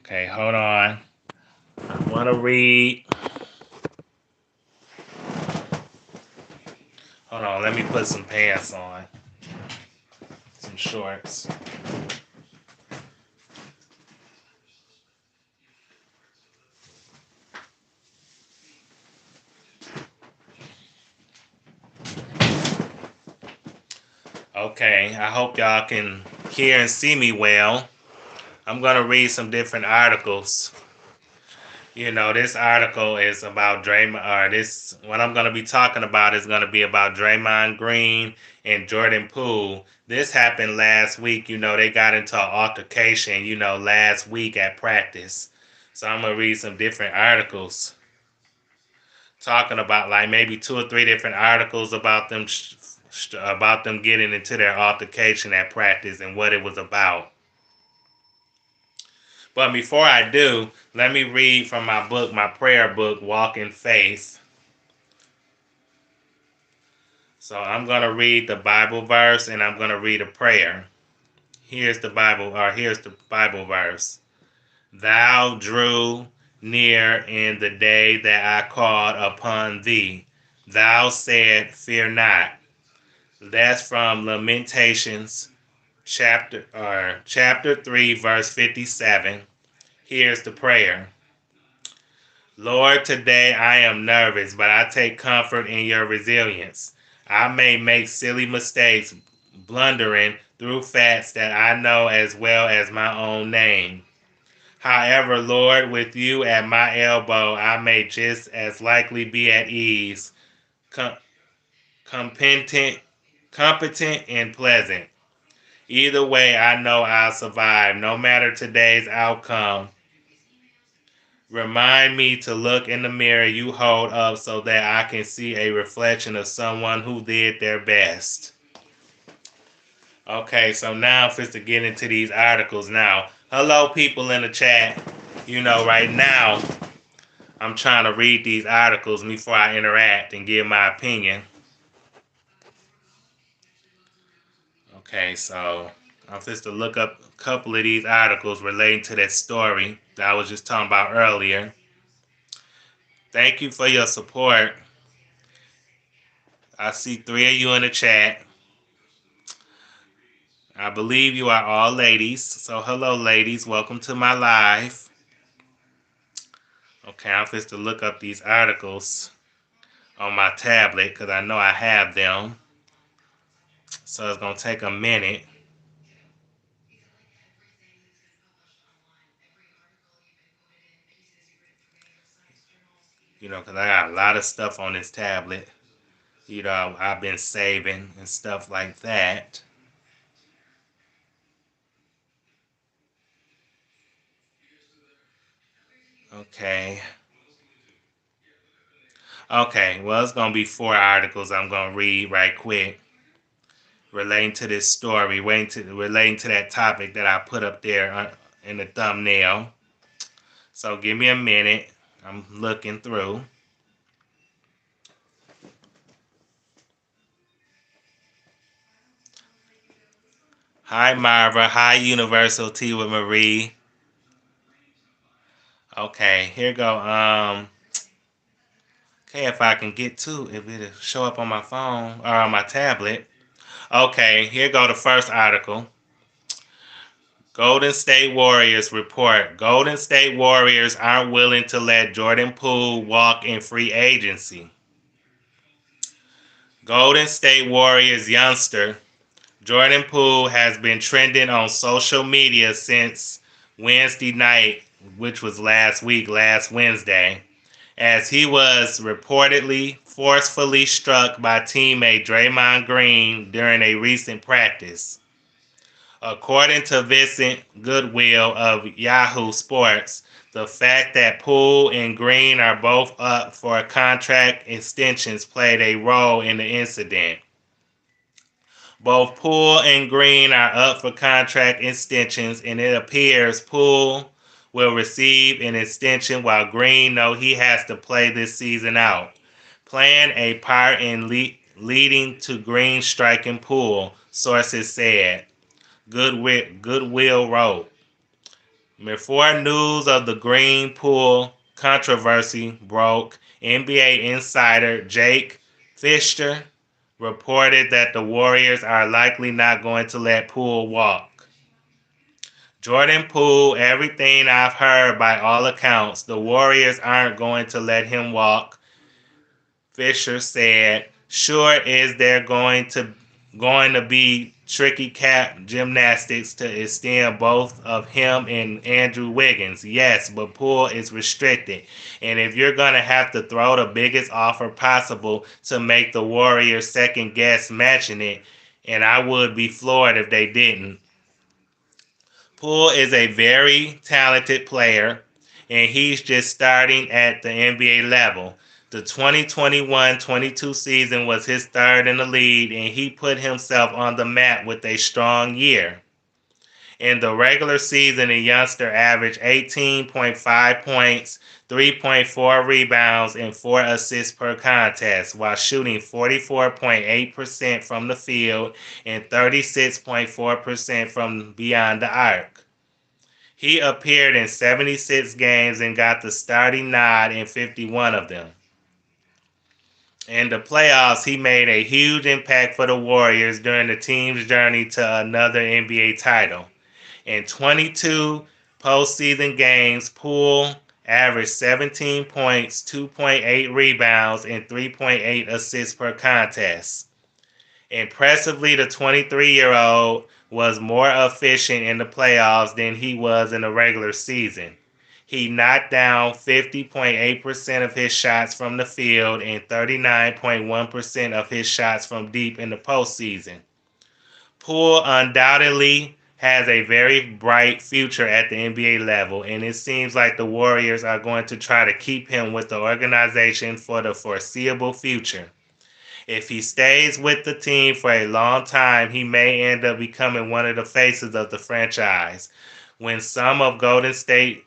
Okay, hold on. I want to read. Hold on, let me put some pants on. Some shorts. Okay, I hope y'all can hear and see me well. I'm going to read some different articles. This article is about Draymond, what I'm going to be talking about is going to be about Draymond Green and Jordan Poole. This happened last week. They got into an altercation, last week at practice. So I'm going to read some different articles talking about like maybe two or three different articles about them about them getting into their altercation at practice and what it was about. But before I do, let me read from my book, my prayer book, Walk in Faith. So I'm going to read the Bible verse and I'm going to read a prayer. Here's the Bible verse. Thou drew near in the day that I called upon thee. Thou said, fear not. That's from Lamentations chapter 3 verse 57. Here's the prayer. Lord, today I am nervous, but I take comfort in your resilience. I may make silly mistakes, blundering through facts that I know as well as my own name. However, Lord, with you at my elbow, I may just as likely be at ease, competent, and pleasant. Either way, I know I'll survive, no matter today's outcome. Remind me to look in the mirror you hold up so that I can see a reflection of someone who did their best. Okay, so now for to get into these articles now. Hello, people in the chat. Right now, I'm trying to read these articles before I interact and give my opinion. Okay, so I'm just to look up a couple of these articles relating to that story that I was just talking about earlier. Thank you for your support. I see 3 of you in the chat. I believe you are all ladies. So hello, ladies. Welcome to my live. Okay, I'm just to look up these articles on my tablet because I know I have them. So it's going to take a minute. Because I got a lot of stuff on this tablet. I've been saving and stuff like that. Okay. Okay, well, it's going to be 4 articles I'm going to read right quick relating to this story, relating to that topic that I put up there in the thumbnail. So give me a minute. I'm looking through. Hi, Marva. Hi, Universal Tea with Marie. Okay, here go. Okay, if I can get to, if it'll show up on my phone or on my tablet. Okay, here go the first article. Golden State Warriors report. Golden State Warriors aren't willing to let Jordan Poole walk in free agency. Golden State Warriors youngster Jordan Poole has been trending on social media since Wednesday night, which was last Wednesday, as he was reportedly forcefully struck by teammate Draymond Green during a recent practice. According to Vincent Goodwill of Yahoo Sports, the fact that Poole and Green are both up for contract extensions played a role in the incident. Both Poole and Green are up for contract extensions, and it appears Poole will receive an extension while Green knows he has to play this season out, playing a part in leading to Green striking Poole, sources said. Goodwill wrote. Before news of the Green Poole controversy broke, NBA insider Jake Fisher reported that the Warriors are likely not going to let Poole walk. Jordan Poole, everything I've heard by all accounts, the Warriors aren't going to let him walk, Fisher said. Sure is there going to be tricky cap gymnastics to extend both of him and Andrew Wiggins. Yes, but Poole is restricted. And if you're going to have to throw the biggest offer possible to make the Warriors second guess matching it, and I would be floored if they didn't. Poole is a very talented player, and he's just starting at the NBA level. The 2021-22 season was his third in the league, and he put himself on the map with a strong year. In the regular season, the youngster averaged 18.5 points, 3.4 rebounds, and 4 assists per contest, while shooting 44.8% from the field and 36.4% from beyond the arc. He appeared in 76 games and got the starting nod in 51 of them. In the playoffs, he made a huge impact for the Warriors during the team's journey to another NBA title. In 22 postseason games, Poole averaged 17 points, 2.8 rebounds, and 3.8 assists per contest. Impressively, the 23-year-old was more efficient in the playoffs than he was in the regular season. He knocked down 50.8% of his shots from the field and 39.1% of his shots from deep in the postseason. Poole undoubtedly has a very bright future at the NBA level, and it seems like the Warriors are going to try to keep him with the organization for the foreseeable future. If he stays with the team for a long time, he may end up becoming one of the faces of the franchise. When some of Golden State's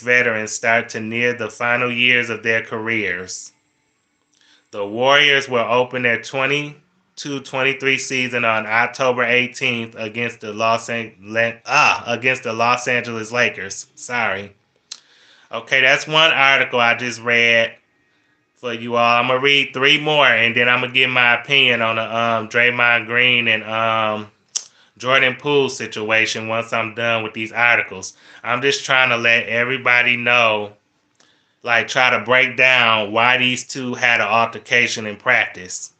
veterans start to near the final years of their careers, the Warriors will open their 22-23 season on October 18th against the Los Angeles Lakers. Sorry. Okay, that's one article I just read for you all. I'm gonna read 3 more, and then I'm gonna give my opinion on the Draymond Green and Jordan Poole situation once I'm done with these articles. I'm just trying to let everybody know, like, try to break down why these two had an altercation in practice,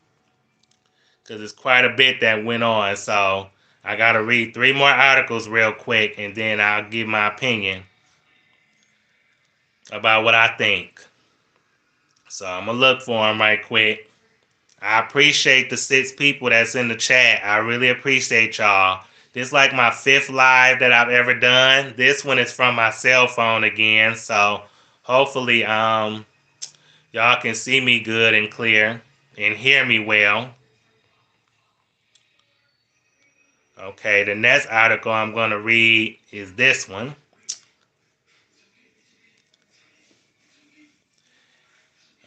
because it's quite a bit that went on. So I gotta read 3 more articles real quick, and then I'll give my opinion about what I think. So I'm gonna look for them right quick. I appreciate the 6 people that's in the chat. I really appreciate y'all. This is like my 5th live that I've ever done. This one is from my cell phone again, so hopefully y'all can see me good and clear and hear me well. Okay, the next article I'm going to read is this one.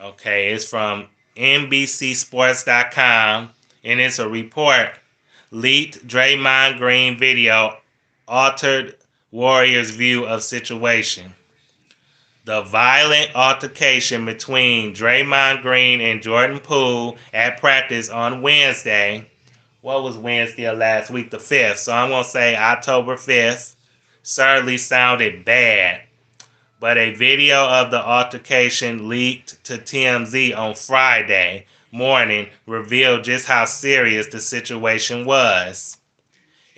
Okay, it's from NBCSports.com, and it's a report. Leaked Draymond Green video altered Warriors' view of situation. The violent altercation between Draymond Green and Jordan Poole at practice on Wednesday. What was Wednesday of last week? The 5th. So I'm going to say October 5th. Certainly sounded bad. But a video of the altercation leaked to TMZ on Friday morning revealed just how serious the situation was.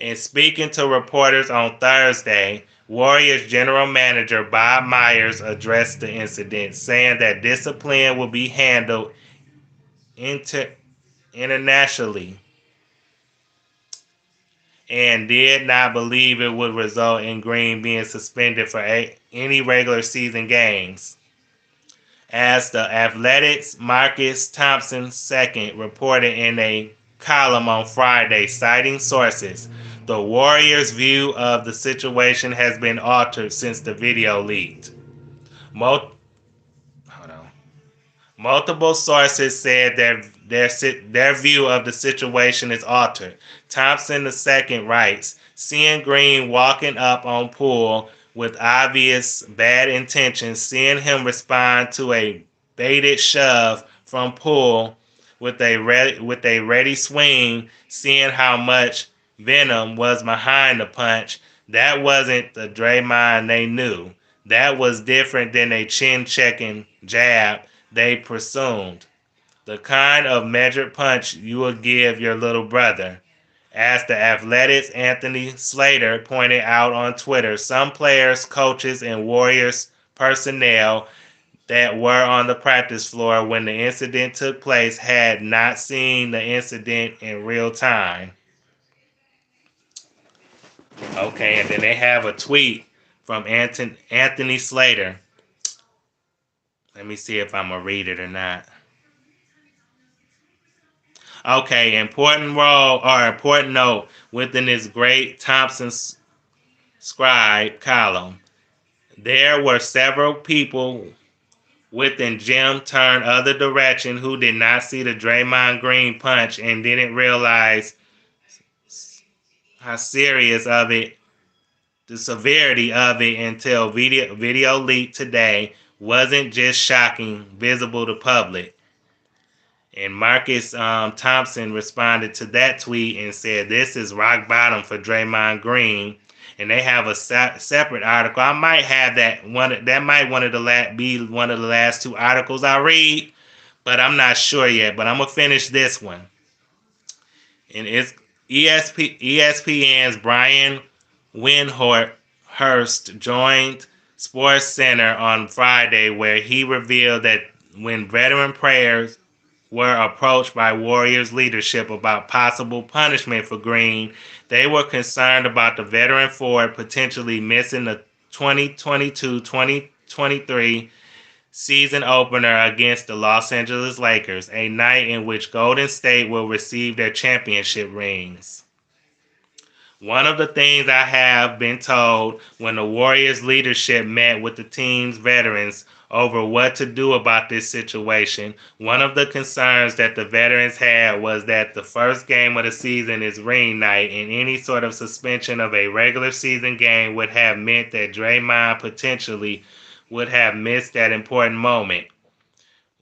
In speaking to reporters on Thursday, Warriors general manager Bob Myers addressed the incident, saying that discipline will be handled internationally and did not believe it would result in Green being suspended for any regular season games. As the Athletic's Marcus Thompson II reported in a column on Friday, citing sources, the Warriors' view of the situation has been altered since the video leaked. Multiple sources said their view of the situation is altered. Thompson II writes, seeing Green walking up on Poole with obvious bad intentions, seeing him respond to a baited shove from Poole with a ready swing, seeing how much venom was behind the punch, that wasn't the Draymond they knew. That was different than a chin-checking jab they presumed. The kind of measured punch you would give your little brother. As the Athletics' Anthony Slater pointed out on Twitter, some players, coaches, and Warriors personnel that were on the practice floor when the incident took place had not seen the incident in real time. Okay, and then they have a tweet from Anthony Slater. Let me see if I'm going to read it or not. Okay, important note within this great Thompson scribe column. There were several people within Jim turned other direction who did not see the Draymond Green punch and didn't realize how serious of it, the severity of it until video leaked today. Wasn't just shocking, visible to public. And Marcus Thompson responded to that tweet and said, "This is rock bottom for Draymond Green." And they have a separate article. I might have that one. That might be one of the last two articles I read, but I'm not sure yet. But I'm gonna finish this one. And it's ESPN's Brian Windhorst joined Sports Center on Friday, where he revealed that when veteran players were approached by Warriors leadership about possible punishment for Green, they were concerned about the veteran forward potentially missing the 2022-2023 season opener against the Los Angeles Lakers, a night in which Golden State will receive their championship rings. One of the things I have been told when the Warriors leadership met with the team's veterans over what to do about this situation, one of the concerns that the veterans had was that the first game of the season is ring night, and any sort of suspension of a regular season game would have meant that Draymond potentially would have missed that important moment.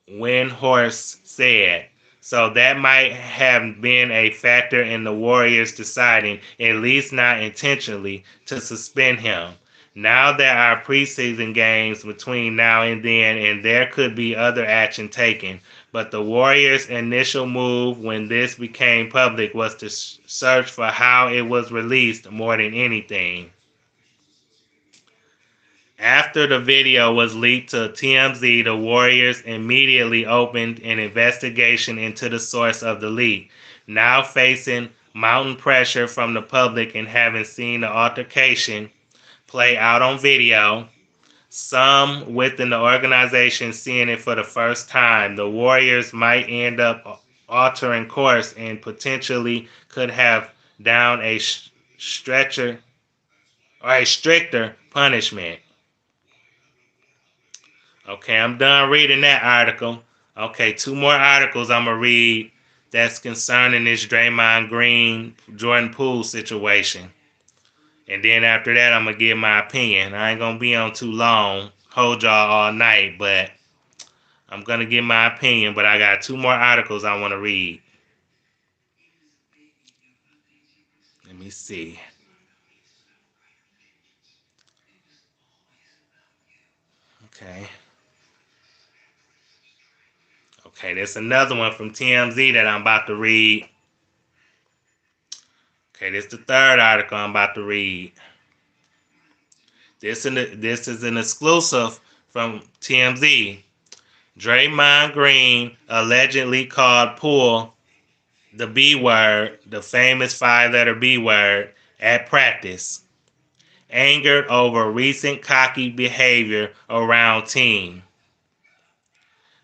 Windhorst said. So that might have been a factor in the Warriors deciding, at least not intentionally, to suspend him. Now there are preseason games between now and then, and there could be other action taken. But the Warriors' initial move when this became public was to search for how it was released more than anything. After the video was leaked to TMZ, the Warriors immediately opened an investigation into the source of the leak. Now facing mounting pressure from the public and having seen the altercation play out on video, some within the organization seeing it for the first time, the Warriors might end up altering course and potentially could have down a stricter punishment. Okay, I'm done reading that article. Okay, two more articles I'm going to read that's concerning this Draymond Green, Jordan Poole situation. And then after that, I'm going to give my opinion. I ain't going to be on too long, hold y'all all night, but I'm going to give my opinion. But I got two more articles I want to read. Let me see. Okay, there's another one from TMZ that I'm about to read. Okay, this is the third article I'm about to read. This is an exclusive from TMZ. Draymond Green allegedly called Poole the B word, the famous five-letter B word, at practice, angered over recent cocky behavior around team.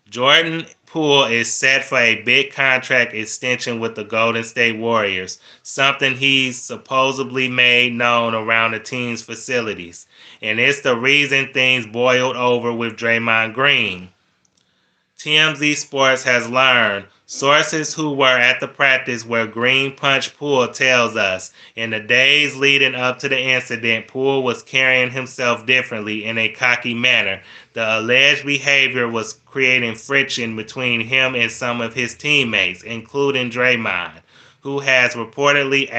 Jordan Poole is set for a big contract extension with the Golden State Warriors, something he's supposedly made known around the team's facilities. And it's the reason things boiled over with Draymond Green. TMZ Sports has learned. Sources who were at the practice where Green punched Poole tells us, in the days leading up to the incident, Poole was carrying himself differently in a cocky manner. The alleged behavior was creating friction between him and some of his teammates, including Draymond, who has reportedly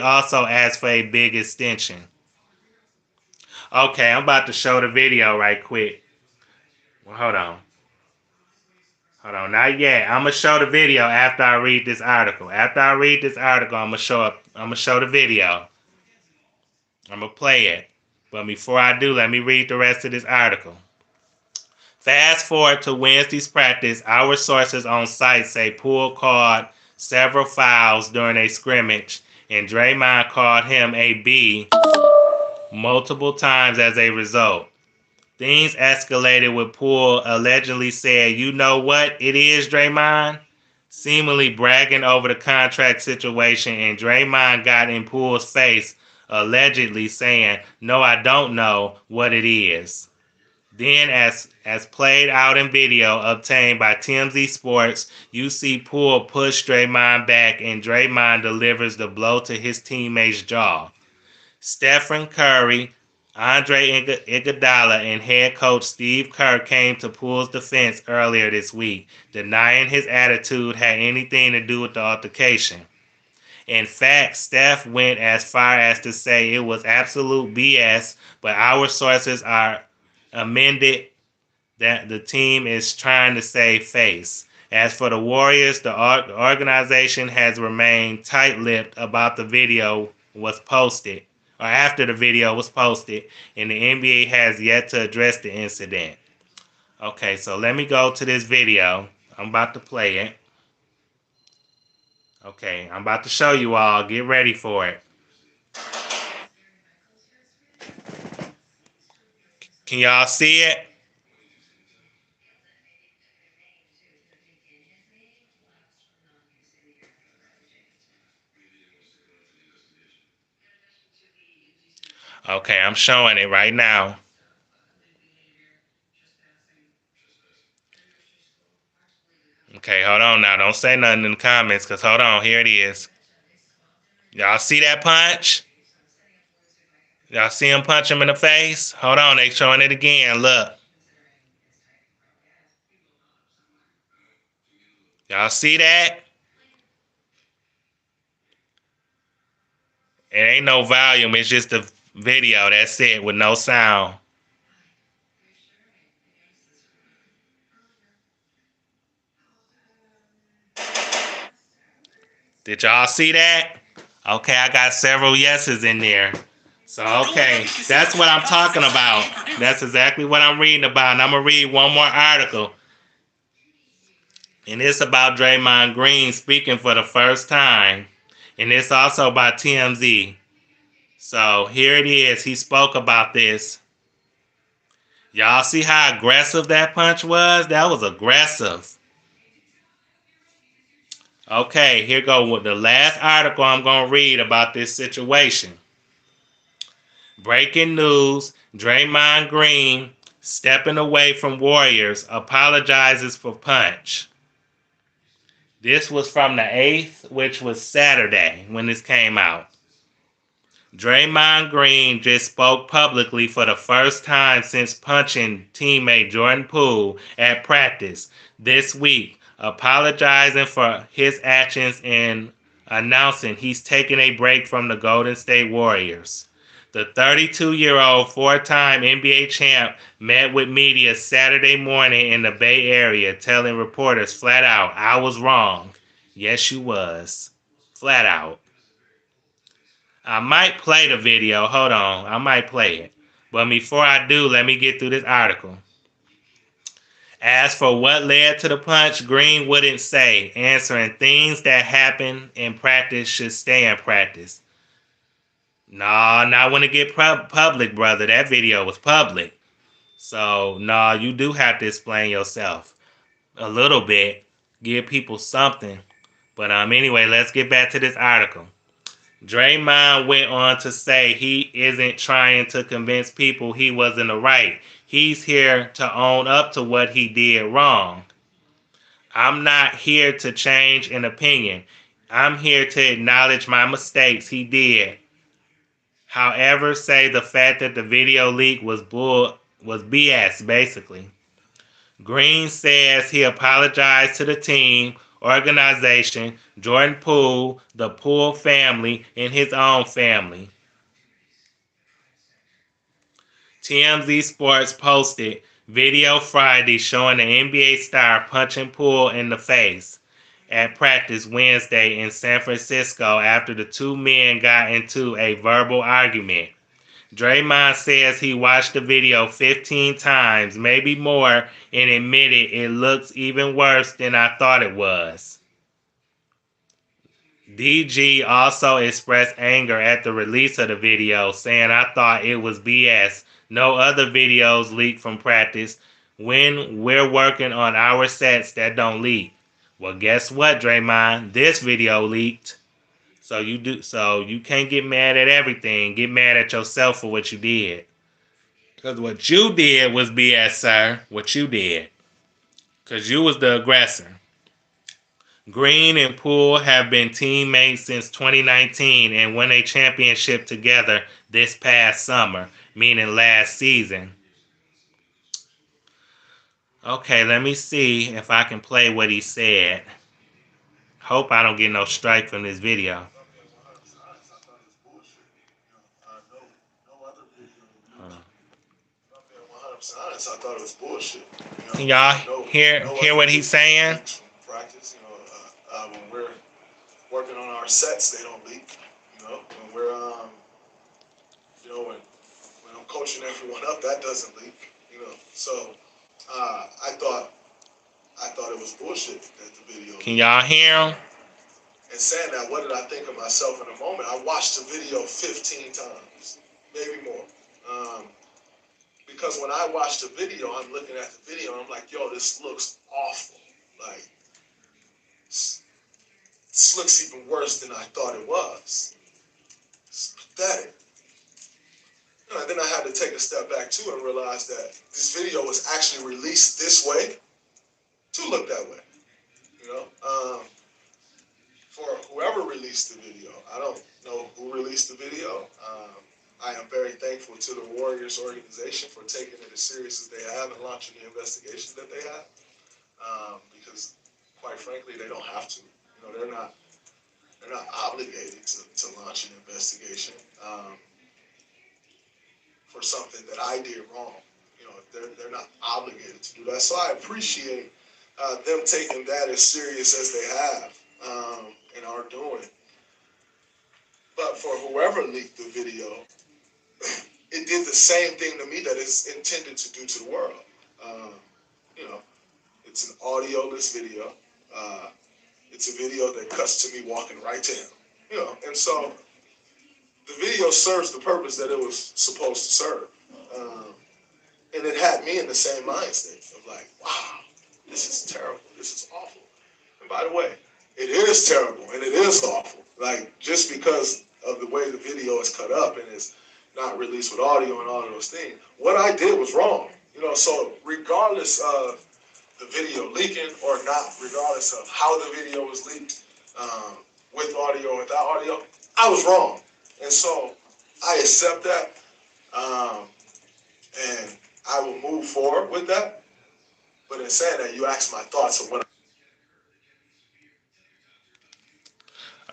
also asked for a big extension. Okay, I'm about to show the video right quick. Well, hold on. Hold on, not yet. I'm gonna show the video after I read this article. After I read this article, I'm gonna show the video. I'm gonna play it. But before I do, let me read the rest of this article. Fast forward to Wednesday's practice, our sources on site say Poole called several fouls during a scrimmage, and Draymond called him a B multiple times as a result. Things escalated with Poole allegedly said, "You know what it is, Draymond?" seemingly bragging over the contract situation, and Draymond got in Poole's face, allegedly saying, "No, I don't know what it is." Then, as played out in video obtained by TMZ Sports, you see Poole push Draymond back, and Draymond delivers the blow to his teammate's jaw. Stephen Curry, Andre Iguodala, and head coach Steve Kerr came to Poole's defense earlier this week, denying his attitude had anything to do with the altercation. In fact, Steph went as far as to say it was absolute BS, but our sources are amended that the team is trying to save face. As for the Warriors, the organization has remained tight-lipped about the video was posted, or after the video was posted, and the NBA has yet to address the incident. Okay, so let me go to this video. I'm about to play it. Okay, I'm about to show you all. Get ready for it. Can y'all see it? Okay, I'm showing it right now. Okay, hold on now. Don't say nothing in the comments, because hold on. Here it is. Y'all see that punch? Y'all see him punch him in the face? Hold on, they showing it again. Look. Y'all see that? It ain't no volume. It's just a video. That's it, with no sound. Did y'all see that? Okay, I got several yeses in there. So, okay, that's what I'm talking about. That's exactly what I'm reading about. And I'm going to read one more article. And it's about Draymond Green speaking for the first time. And it's also by TMZ. So, here it is. He spoke about this. Y'all see how aggressive that punch was? That was aggressive. Okay, here go with the last article I'm going to read about this situation. Breaking news, Draymond Green, stepping away from Warriors, apologizes for punch. This was from the 8th, which was Saturday when this came out. Draymond Green just spoke publicly for the first time since punching teammate Jordan Poole at practice this week, apologizing for his actions and announcing he's taking a break from the Golden State Warriors. The 32-year-old four-time NBA champ met with media Saturday morning in the Bay Area, telling reporters flat out, "I was wrong." Yes, you was. Flat out. I might play the video. Hold on. I might play it. But before I do, let me get through this article. As for what led to the punch, Green wouldn't say, answering things that happen in practice should stay in practice. Nah, not when it get public, brother. That video was public. So, nah, you do have to explain yourself a little bit. Give people something. But anyway, let's get back to this article. Draymond went on to say he isn't trying to convince people he was in the right. He's here to own up to what he did wrong. I'm not here to change an opinion. I'm here to acknowledge my mistakes he did. However, say the fact that the video leak was BS, basically. Green says he apologized to the team, organization, Jordan Poole, the Poole family, and his own family. TMZ Sports posted video Friday showing the NBA star punching Poole in the face at practice Wednesday in San Francisco after the two men got into a verbal argument. Draymond says he watched the video 15 times, maybe more, and admitted it looks even worse than I thought it was. DG also expressed anger at the release of the video, saying, I thought it was BS. No other videos leak from practice. When we're working on our sets that don't leak. Well, guess what, Draymond? This video leaked. So you can't get mad at everything. Get mad at yourself for what you did. Because what you did was BS, sir. What you did. Because you was the aggressor. Green and Poole have been teammates since 2019 and won a championship together this past summer, meaning last season. Okay, let me see if I can play what he said. Hope I don't get no strike from this video. I thought it was bullshit. Can y'all hear what he's saying? Practice, when we're working on our sets, they don't leak. When we're, when I'm coaching everyone up, that doesn't leak. So I thought it was bullshit that the video. Can y'all hear him? And saying that, what did I think of myself in the moment? I watched the video 15 times, maybe more. Because when I watch the video, I'm looking at the video and I'm like, yo, this looks awful. Like, this looks even worse than I thought it was. It's pathetic. And then I had to take a step back too and realize that this video was actually released this way to look that way. For whoever released the video, I don't know who released the video. I am very thankful to the Warriors organization for taking it as serious as they have and launching the investigation that they have. Because, quite frankly, they don't have to. They're not obligated to launch an investigation for something that I did wrong. They're not obligated to do that. So I appreciate them taking that as serious as they have and are doing. But for whoever leaked the video, it did the same thing to me that it's intended to do to the world. It's an audio-less video. It's a video that cuts to me walking right to him. And so the video serves the purpose that it was supposed to serve. And it had me in the same mind state of like, wow, this is terrible. This is awful. And by the way, it is terrible and it is awful. Like, just because of the way the video is cut up and is not released with audio and all of those things, what I did was wrong. So regardless of the video leaking or not, regardless of how the video was leaked, with audio or without audio, I was wrong. And so I accept that, and I will move forward with that. But in saying that, you asked my thoughts of what.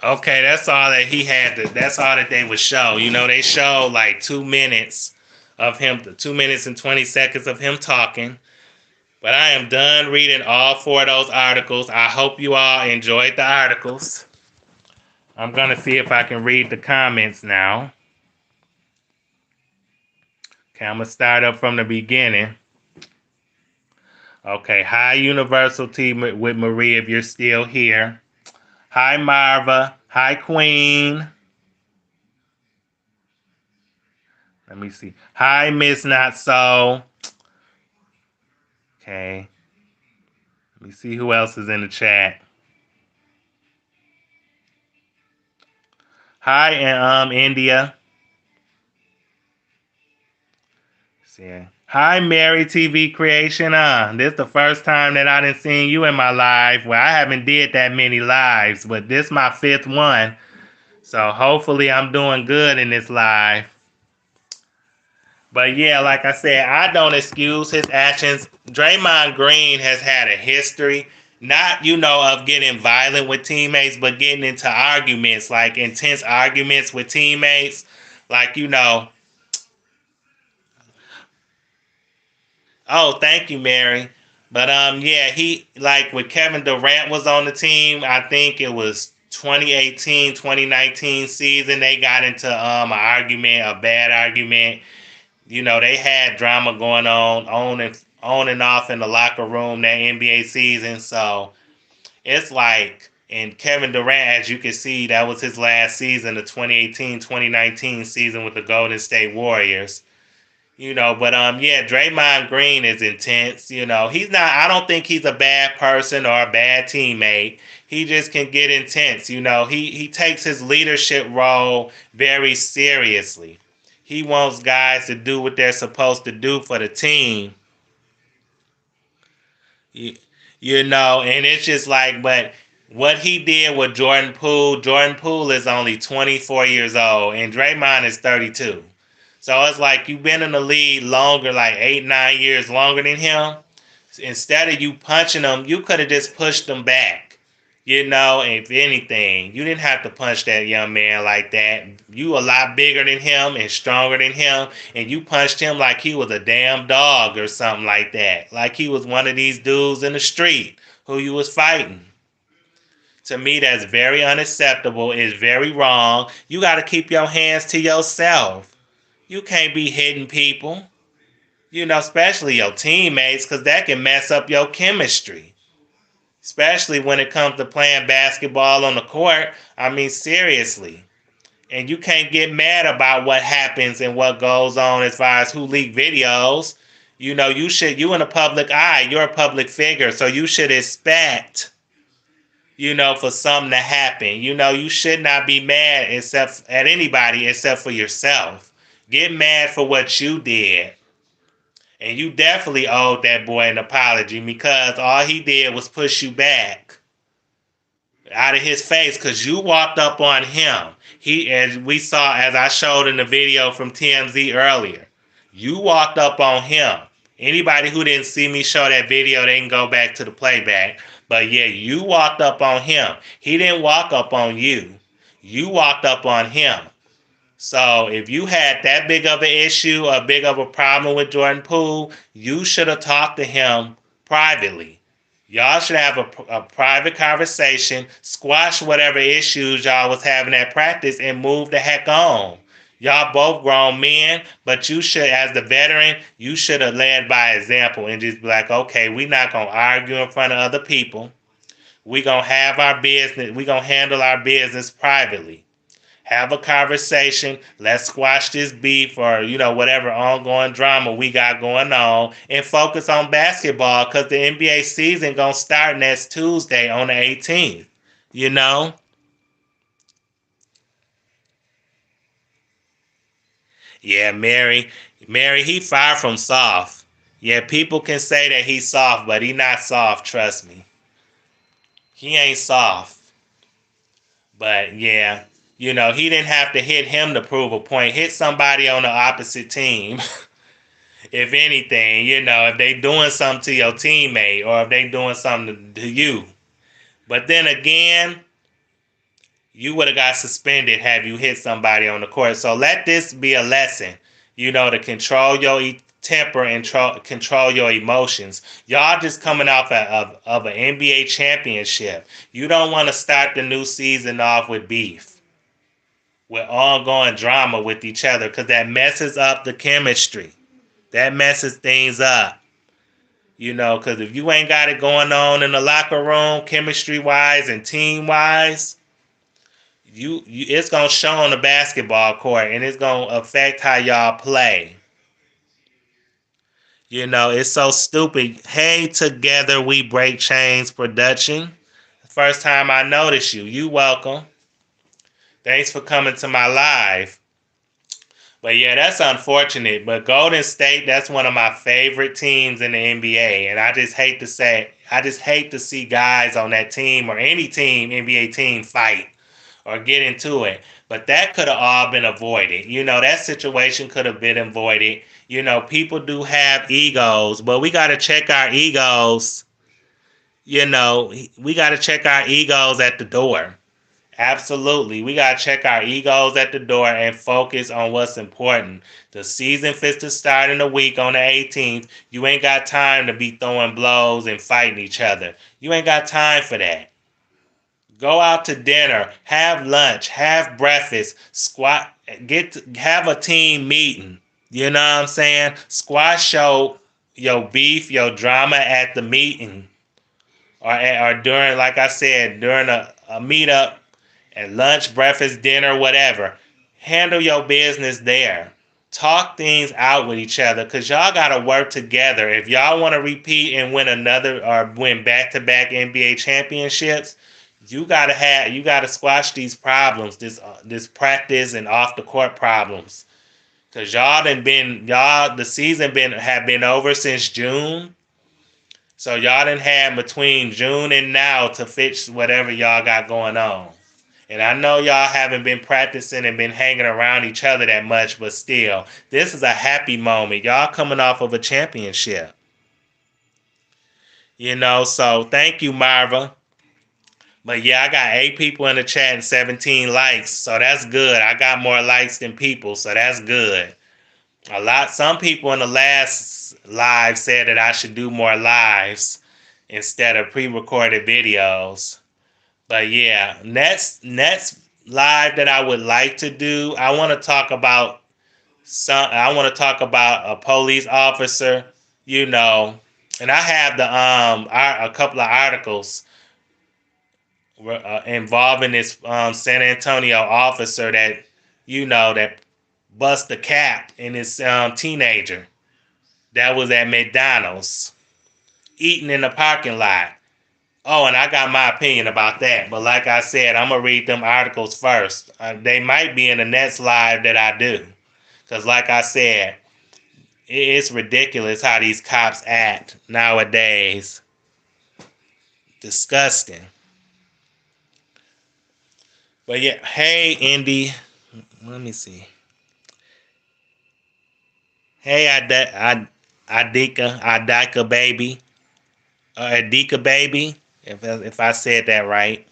Okay, that's all that he had. That's all that they would show. They show like 2 minutes of him, 2 minutes and 20 seconds of him talking. But I am done reading all 4 of those articles. I hope you all enjoyed the articles. I'm going to see if I can read the comments now. Okay, I'm going to start up from the beginning. Okay, hi Universal Team with Marie if you're still here. Hi Marva. Hi Queen. Let me see. Hi Miss Not So. Okay. Let me see who else is in the chat. Hi India. See. Hi, Mary TV Creation. This the first time that I done seen you in my live. Well, I haven't did that many lives, but this my fifth one. So hopefully I'm doing good in this live. But yeah, like I said, I don't excuse his actions. Draymond Green has had a history, not, of getting violent with teammates, but getting into arguments, like intense arguments with teammates. Like, oh, thank you, Mary. But yeah, he like when Kevin Durant was on the team, I think it was 2018, 2019 season, they got into an argument, a bad argument. They had drama going on and off in the locker room that NBA season. So it's like, and Kevin Durant, as you can see, that was his last season, the 2018, 2019 season with the Golden State Warriors. But yeah, Draymond Green is intense. He's not. I don't think he's a bad person or a bad teammate. He just can get intense. He takes his leadership role very seriously. He wants guys to do what they're supposed to do for the team. You, and it's just like, but what he did with Jordan Poole is only 24 years old, and Draymond is 32. So it's like you've been in the league longer, like 8, 9 years longer than him. Instead of you punching him, you could have just pushed him back. If anything, you didn't have to punch that young man like that. You a lot bigger than him and stronger than him, and you punched him like he was a damn dog or something like that. Like he was one of these dudes in the street who you was fighting. To me, that's very unacceptable. It's very wrong. You got to keep your hands to yourself. You can't be hitting people, especially your teammates, because that can mess up your chemistry. Especially when it comes to playing basketball on the court. I mean, seriously. And you can't get mad about what happens and what goes on as far as who leak videos. You in the public eye, you're a public figure, so you should expect, for something to happen. You should not be mad at anybody except for yourself. Get mad for what you did. And you definitely owed that boy an apology because all he did was push you back out of his face because you walked up on him. As I showed in the video from TMZ earlier, you walked up on him. Anybody who didn't see me show that video, they can go back to the playback. But yeah, you walked up on him. He didn't walk up on you. You walked up on him. So if you had that big of an issue or big of a problem with Jordan Poole, you should have talked to him privately. Y'all should have a private conversation, squash whatever issues y'all was having at practice, and move the heck on. Y'all both grown men, but you should, as the veteran, you should have led by example and just be like, okay, we're not going to argue in front of other people. We're going to have our business. We're going to handle our business privately. Have a conversation. Let's squash this beef or, whatever ongoing drama we got going on and focus on basketball because the NBA season going to start next Tuesday on the 18th. Yeah, Mary, he far from soft. Yeah, people can say that he's soft, but he not soft, trust me. He ain't soft. But yeah, he didn't have to hit him to prove a point. Hit somebody on the opposite team. If anything, if they doing something to your teammate or if they doing something to you. But then again, you would have got suspended had you hit somebody on the court. So let this be a lesson, to control your temper and control your emotions. Y'all just coming off of an NBA championship. You don't want to start the new season off with beef, with ongoing drama with each other, because that messes up the chemistry. That messes things up. Because if you ain't got it going on in the locker room, chemistry-wise and team-wise, it's going to show on the basketball court, and it's going to affect how y'all play. It's so stupid. Hey, Together We Break Chains production. First time I noticed you. You welcome. Thanks for coming to my live. But yeah, that's unfortunate. But Golden State, that's one of my favorite teams in the NBA. And I just hate to see guys on that team or any team, NBA team, fight or get into it. But that could have all been avoided. That situation could have been avoided. People do have egos, but we got to check our egos. We got to check our egos at the door. Absolutely. We got to check our egos at the door and focus on what's important. The season fits to start in a week on the 18th. You ain't got time to be throwing blows and fighting each other. You ain't got time for that. Go out to dinner, have lunch, have breakfast, have a team meeting. You know what I'm saying? Squash your beef, your drama at the meeting. Or during, like I said, during a meetup, at lunch, breakfast, dinner, whatever. Handle your business there. Talk things out with each other because y'all got to work together. If y'all want to repeat and win another or win back-to-back NBA championships, you got to squash these problems, this practice and off the court problems. Because the season have been over since June. So y'all done had between June and now to fix whatever y'all got going on. And I know y'all haven't been practicing and been hanging around each other that much, but still, this is a happy moment. Y'all coming off of a championship. So thank you, Marva. But yeah, I got 8 people in the chat and 17 likes, so that's good. I got more likes than people, so that's good. Some people in the last live said that I should do more lives instead of pre-recorded videos. But yeah, next live that I would like to do, I want to talk about a police officer, and I have a couple of articles involving this San Antonio officer that bust the cap in this teenager that was at McDonald's eating in the parking lot. Oh, and I got my opinion about that. But like I said, I'm going to read them articles first. They might be in the next live that I do. Because like I said, it's ridiculous how these cops act nowadays. Disgusting. But yeah, hey, Indy. Let me see. Hey, Adika baby. Adika baby. If I said that right.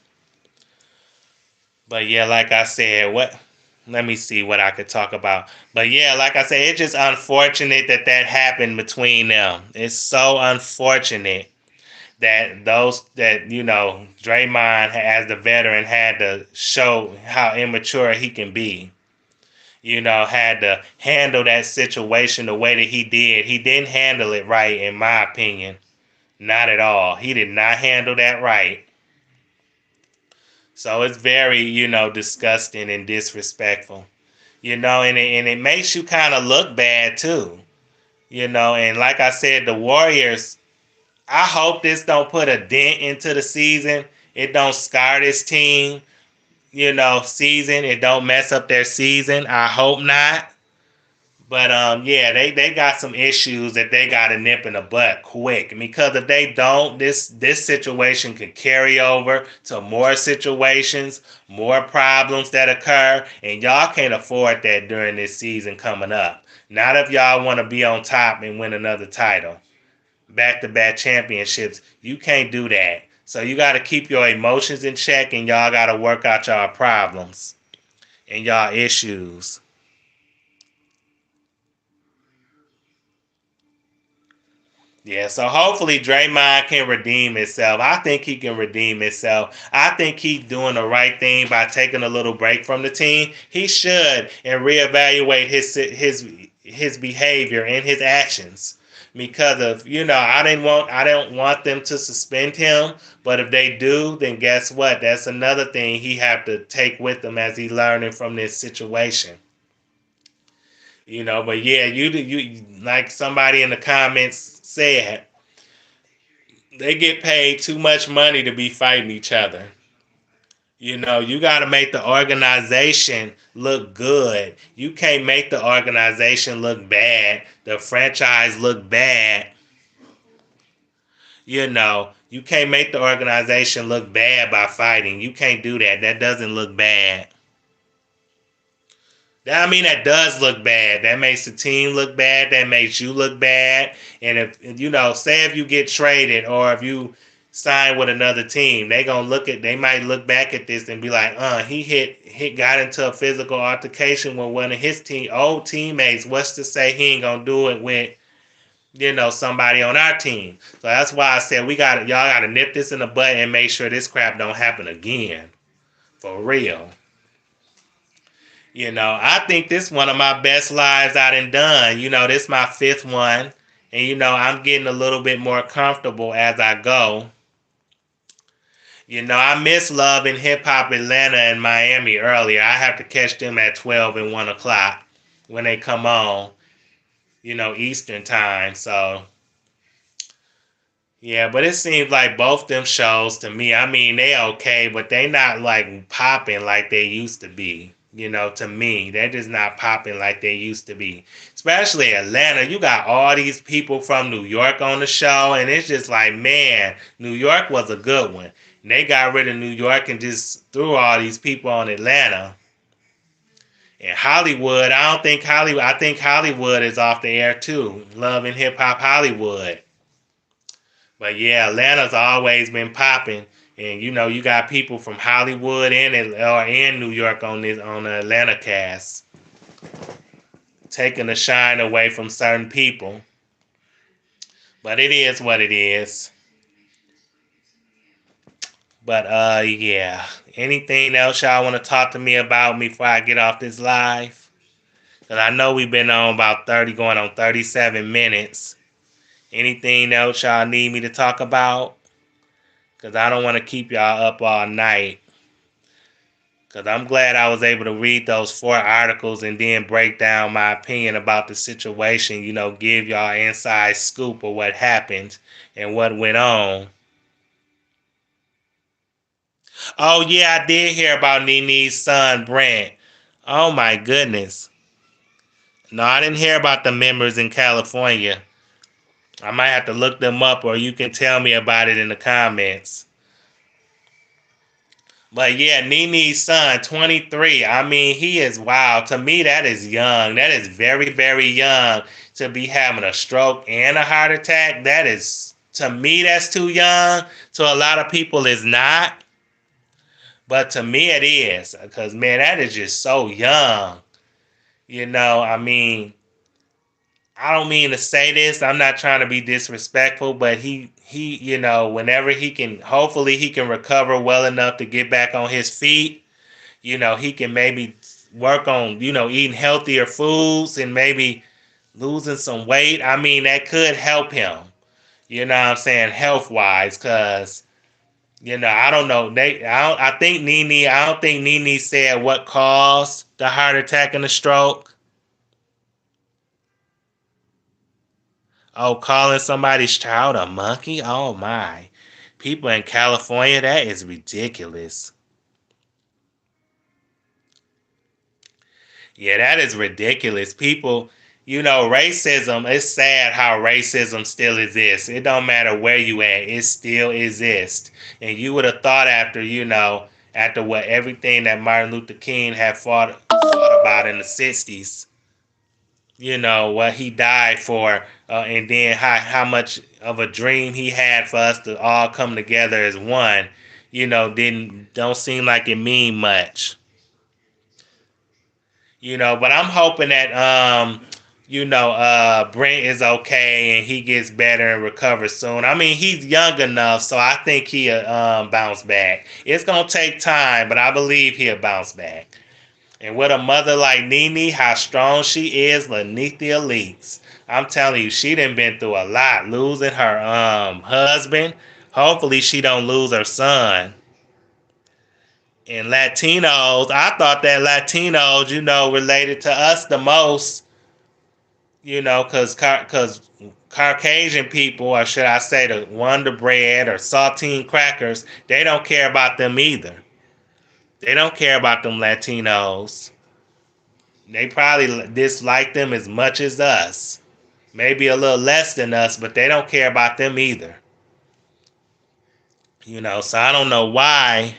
But yeah, like I said, let me see what I could talk about. But yeah, like I said, it's just unfortunate that happened between them. It's so unfortunate that Draymond as the veteran had to show how immature he can be. Had to handle that situation the way that he did. He didn't handle it right, in my opinion. Not at all. He did not handle that right. So it's very, disgusting and disrespectful. And it makes you kind of look bad too. And like I said, the Warriors, I hope this don't put a dent into the season. It don't scar this team, season. It don't mess up their season. I hope not. But yeah, they got some issues that they got to nip in the butt quick. Because if they don't, this situation could carry over to more situations, more problems that occur, and y'all can't afford that during this season coming up. Not if y'all want to be on top and win another title. Back-to-back championships, you can't do that. So you got to keep your emotions in check, and y'all got to work out y'all problems and y'all issues. Yeah, so hopefully Draymond can redeem himself. I think he can redeem himself. I think he's doing the right thing by taking a little break from the team. He should and reevaluate his behavior and his actions. Because of I don't want them to suspend him, but if they do, then guess what? That's another thing he have to take with him as he learning from this situation. But yeah, you like somebody in the comments said, they get paid too much money to be fighting each other. You got to make the organization look good. You can't make the organization look bad, the franchise look bad. You can't make the organization look bad by fighting. You can't do that. That doesn't look bad. That does look bad. That makes the team look bad. That makes you look bad. And say if you get traded or if you sign with another team, they might look back at this and be like, he got into a physical altercation with one of his old teammates. What's to say he ain't gonna do it with, somebody on our team? So that's why I said y'all gotta nip this in the butt and make sure this crap don't happen again. For real. I think this one of my best lives I done. This my fifth one. And I'm getting a little bit more comfortable as I go. I miss Love and Hip Hop Atlanta and Miami earlier. I have to catch them at 12 and 1 o'clock when they come on, Eastern time. So, yeah, but it seems like both them shows to me, they okay, but they not like popping like they used to be. To me, they're just not popping like they used to be. Especially Atlanta. You got all these people from New York on the show, and it's just like, man, New York was a good one. And they got rid of New York and just threw all these people on Atlanta. And Hollywood, I think Hollywood is off the air too. Love and Hip Hop Hollywood. But yeah, Atlanta's always been popping. And you got people from Hollywood and New York on the Atlanta cast, taking the shine away from certain people. But it is what it is. But yeah. Anything else y'all want to talk to me about before I get off this live? Because I know we've been on about going on 37 minutes. Anything else y'all need me to talk about? Because I don't want to keep y'all up all night. Because I'm glad I was able to read those 4 articles and then break down my opinion about the situation, give y'all inside scoop of what happened and what went on. Oh, yeah, I did hear about Nene's son, Brent. Oh, my goodness. No, I didn't hear about the members in California. I might have to look them up, or you can tell me about it in the comments. But yeah, Nene's son, 23. He is wild. To me, that is young. That is very, very young to be having a stroke and a heart attack. To me, that's too young. To a lot of people, it's not. But to me, it is. Because, man, that is just so young. I don't mean to say this. I'm not trying to be disrespectful, but he, whenever hopefully he can recover well enough to get back on his feet. He can maybe work on, eating healthier foods and maybe losing some weight. That could help him. You know what I'm saying? Health wise, because, I don't know. I don't think Nene said what caused the heart attack and the stroke. Oh, calling somebody's child a monkey? Oh, my. People in California, that is ridiculous. Yeah, that is ridiculous. People, racism, it's sad how racism still exists. It don't matter where you at, it still exists. And you would have thought after what everything that Martin Luther King had fought about in the 60s, what he died for, and then how much of a dream he had for us to all come together as one, don't seem like it mean much. But I'm hoping that Brent is okay and he gets better and recovers soon. He's young enough, so I think he'll bounce back. It's gonna take time, but I believe he'll bounce back. And with a mother like Nene, how strong she is beneath the elites. I'm telling you, she done been through a lot, losing her husband. Hopefully she don't lose her son. And Latinos, I thought that Latinos, related to us the most, because Caucasian people, or should I say the Wonder Bread or saltine crackers, they don't care about them either. They don't care about them Latinos. They probably dislike them as much as us. Maybe a little less than us, but they don't care about them either. So I don't know why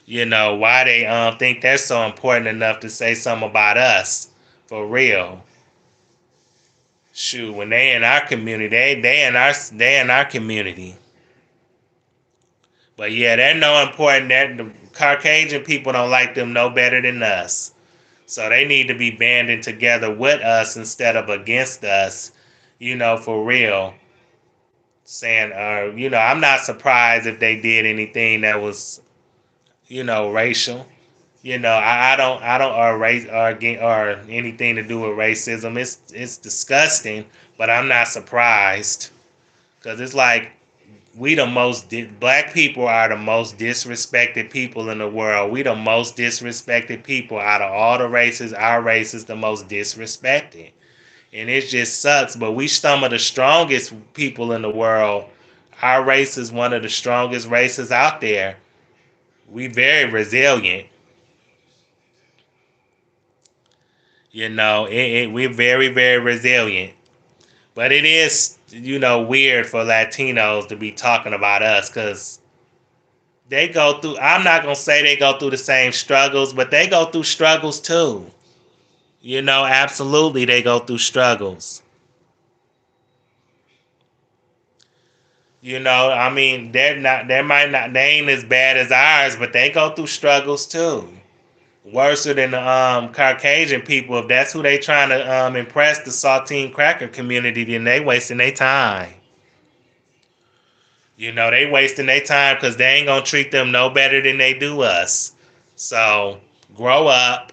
they think they're so important enough to say something about us. For real. Shoot, when they in our community, they in our community. But yeah, they're no important. The Caucasian people don't like them no better than us. So they need to be banding together with us instead of against us. For real. Saying, I'm not surprised if they did anything that was, racial. I don't or race or anything to do with racism. It's disgusting, but I'm not surprised because it's like black people are the most disrespected people in the world. We the most disrespected people out of all the races. Our race is the most disrespected, and it just sucks. But we some of the strongest people in the world. Our race is one of the strongest races out there. We very resilient. We're very, very resilient. But it is, weird for Latinos to be talking about us because they go through, I'm not going to say they go through the same struggles, but they go through struggles too. Absolutely they go through struggles. I mean, they ain't as bad as ours, but they go through struggles too. Worse than the Caucasian people. If that's who they trying to impress, the saltine cracker community, then they wasting their time. They wasting their time because they ain't gonna treat them no better than they do us. So grow up,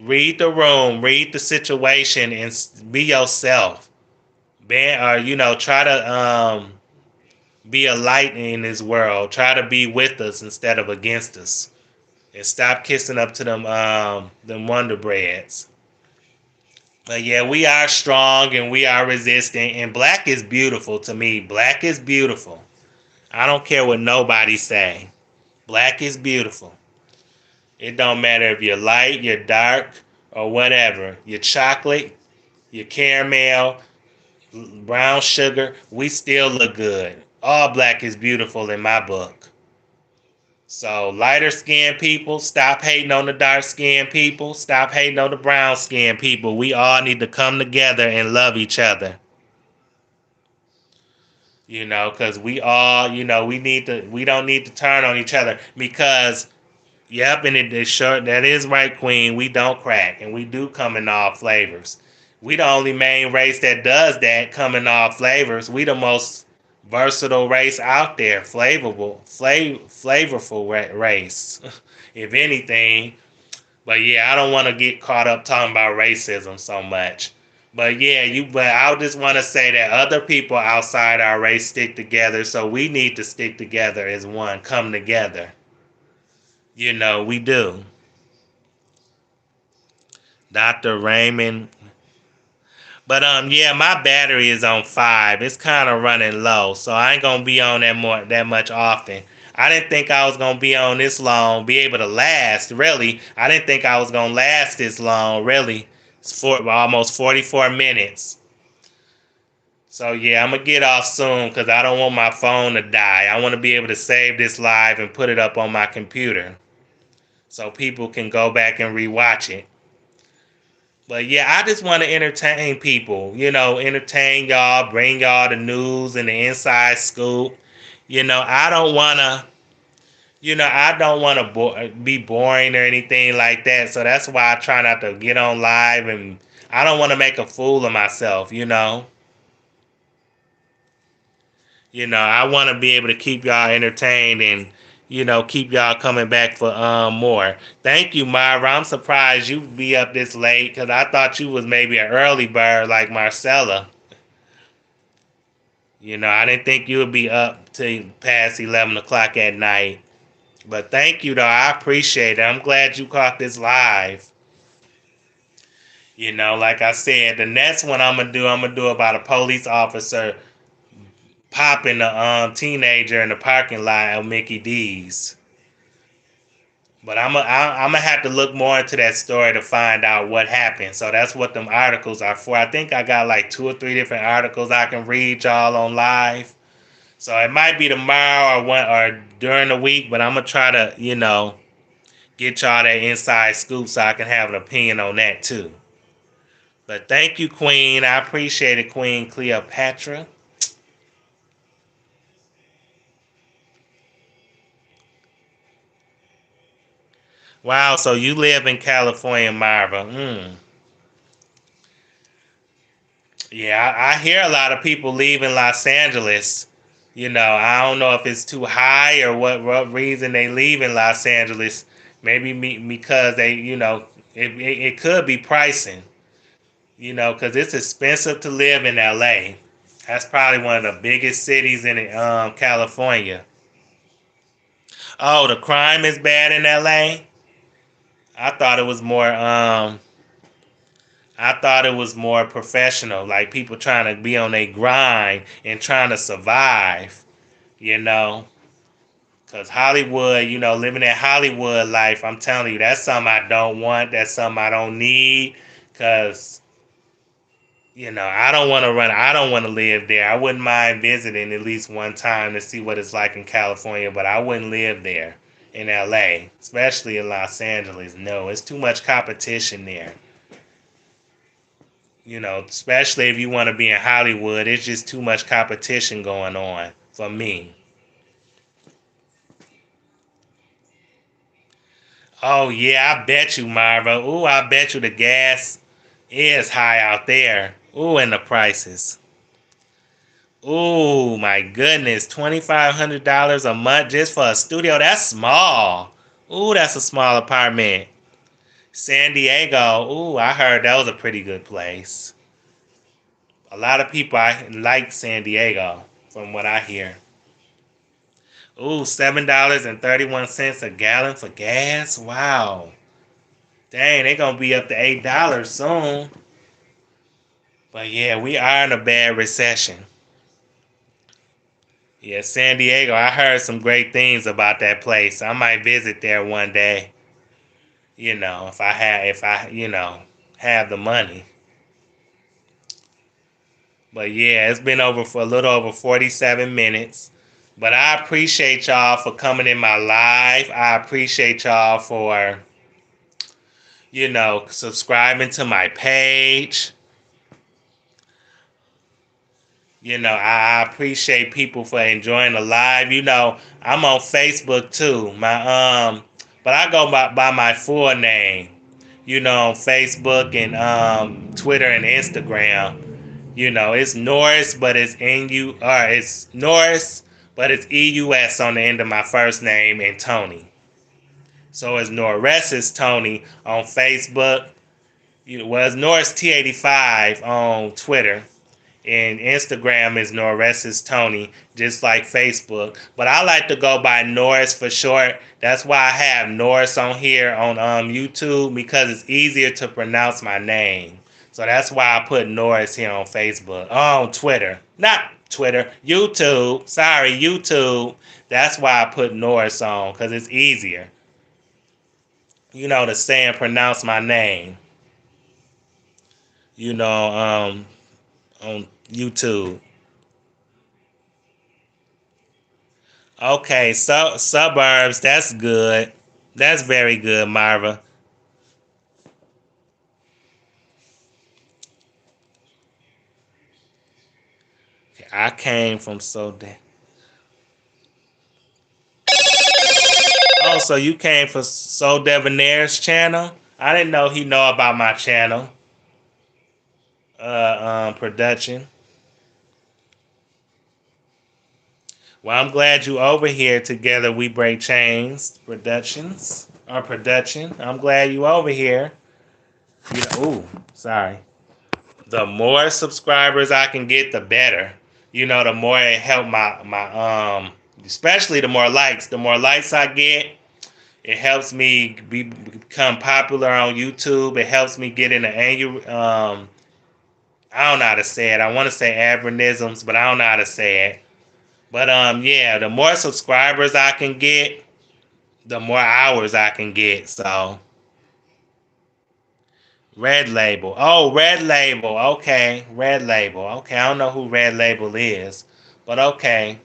read the room, read the situation, and be yourself. Try to be a light in this world. Try to be with us instead of against us, and stop kissing up to them Wonder Breads. But yeah, we are strong and we are resistant, and black is beautiful to me. Black is beautiful. I don't care what nobody say. Black is beautiful. It don't matter if you're light, you're dark, or whatever. You're chocolate, you're caramel, brown sugar. We still look good. All black is beautiful in my book. So lighter skinned people, stop hating on the dark skinned people. Stop hating on the brown skinned people. We all need to come together and love each other. Because we all, we don't need to turn on each other because, yep, and it is sure, that is right, Queen. We don't crack and we do come in all flavors. We the only main race that does that, come in all flavors. We the most versatile race out there, flavorful race, if anything. But yeah, I don't want to get caught up talking about racism so much. But yeah, but I just want to say that other people outside our race stick together, so we need to stick together as one, come together. We do. Dr. Raymond. But yeah, my battery is on 5. It's kind of running low, so I ain't gonna be on that much often. I didn't think I was gonna be on this long, be able to last. Really, I didn't think I was gonna last this long. Really, it's for almost 44 minutes. So yeah, I'm gonna get off soon because I don't want my phone to die. I want to be able to save this live and put it up on my computer so people can go back and rewatch it. But yeah, I just want to entertain people, entertain y'all, bring y'all the news and the inside scoop. I don't want to, be boring or anything like that. So that's why I try not to get on live, and I don't want to make a fool of myself. I want to be able to keep y'all entertained and, keep y'all coming back for more. Thank you, Myra. I'm surprised you be up this late because I thought you was maybe an early bird like Marcella. I didn't think you would be up to past 11 o'clock at night. But thank you, though. I appreciate it. I'm glad you caught this live. Like I said, the next one I'm going to do about a police officer popping a teenager in the parking lot of Mickey D's. But I'm gonna have to look more into that story to find out what happened. So that's what them articles are for. I think I got like 2 or 3 different articles I can read y'all on live. So it might be tomorrow or during the week, but I'm gonna try to get y'all that inside scoop so I can have an opinion on that too. But thank you, Queen. I appreciate it, Queen Cleopatra. Wow, so you live in California, Marva. Yeah, I hear a lot of people leaving Los Angeles. I don't know if it's too high or what reason they leave in Los Angeles. Maybe because it could be pricing, because it's expensive to live in LA. That's probably one of the biggest cities in California. Oh, the crime is bad in LA? I thought it was more I thought it was more professional, like people trying to be on their grind and trying to survive, you know. Because Hollywood, living that Hollywood life, I'm telling you, that's something I don't want. That's something I don't need. Because, I don't want to live there. I wouldn't mind visiting at least one time to see what it's like in California, but I wouldn't live there in LA, especially in Los Angeles. No, it's too much competition there. Especially if you want to be in Hollywood, it's just too much competition going on for me. Oh yeah, I bet you, Marva. Ooh, I bet you the gas is high out there. Ooh, and the prices. Ooh, my goodness, $2,500 a month just for a studio. That's small. Ooh, that's a small apartment. San Diego. Ooh, I heard that was a pretty good place. A lot of people I like San Diego, from what I hear. Ooh, $7.31 a gallon for gas. Wow. Dang, they gonna be up to $8 soon. But yeah, we are in a bad recession. Yeah, San Diego, I heard some great things about that place. I might visit there one day, if I have the money. But yeah, it's been over for a little over 47 minutes. But I appreciate y'all for coming in my live. I appreciate y'all for, subscribing to my page. I appreciate people for enjoying the live. I'm on Facebook too. But I go by my full name. On Facebook and Twitter and Instagram. It's Norris, but it's it's Norris, but it's EUS on the end of my first name and Tony. So it's Norris Tony on Facebook. It's Norris T85 on Twitter. And Instagram is Norris Tony, just like Facebook. But I like to go by Norris for short. That's why I have Norris on here on YouTube, because it's easier to pronounce my name. So that's why I put Norris here on Facebook. Oh, on Twitter. Not Twitter. YouTube. Sorry, YouTube. That's why I put Norris on, because it's easier, to say and pronounce my name. On YouTube. Okay, so suburbs, that's good. That's very good, Marva. I came from Oh, so you came from So Debonaire's channel? I didn't know he know about my channel. Production. Well, I'm glad you over here. Together we break chains. Productions. Or production. I'm glad you over here. Ooh, sorry. The more subscribers I can get, the better. The more it help my especially the more likes. The more likes I get, it helps me become popular on YouTube. It helps me get in the annual. I don't know how to say it. I want to say algorithms, but I don't know how to say it. But yeah, the more subscribers I can get, the more hours I can get. So Red Label. Oh, Red Label. Okay, Red Label. Okay, I don't know who Red Label is, but okay.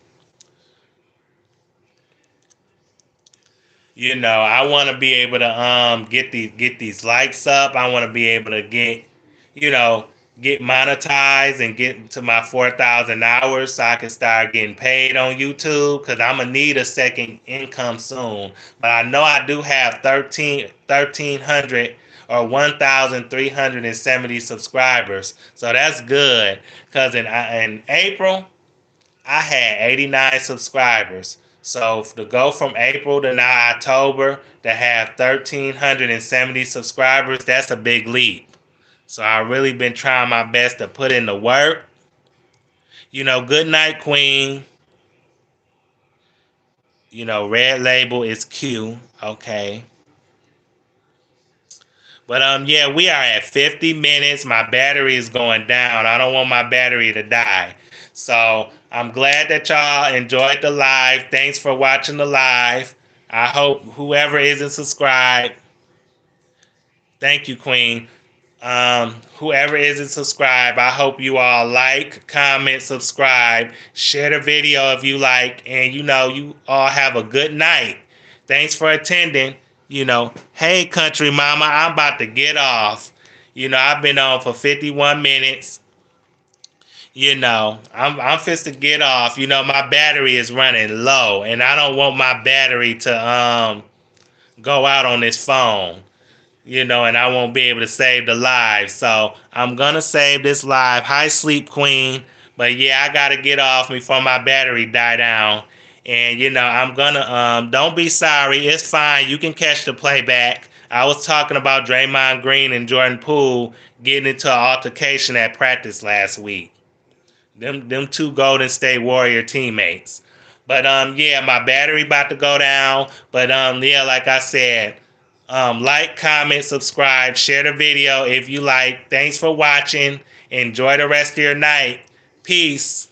I want to be able to get these likes up. I want to be able to you know, get monetized and get to my 4,000 hours so I can start getting paid on YouTube because I'm gonna need a second income soon. But I know I do have 1,300 or 1,370 subscribers, so that's good. Because in April I had 89 subscribers. So to go from April to now October to have 1,370 subscribers, that's a big leap. So I've really been trying my best to put in the work. Good night, Queen. Red Label is Q. Okay. But yeah, we are at 50 minutes. My battery is going down. I don't want my battery to die. So I'm glad that y'all enjoyed the live. Thanks for watching the live. I hope whoever isn't subscribed, thank you, Queen. Whoever isn't subscribed, I hope you all like, comment, subscribe, share the video if you like, and you all have a good night. Thanks for attending. Hey, country mama, I'm about to get off. I've been on for 51 minutes. I'm fixed to get off. My battery is running low, and I don't want my battery to go out on this phone. And I won't be able to save the live. So I'm gonna save this live. Hi, sleep queen. But yeah, I gotta get off before my battery die down. And I'm gonna don't be sorry. It's fine. You can catch the playback. I was talking about Draymond Green and Jordan Poole getting into an altercation at practice last week. Them two Golden State Warrior teammates. But yeah, my battery about to go down. But yeah, like I said, like, comment, subscribe, share the video if you like. Thanks for watching. Enjoy the rest of your night. Peace.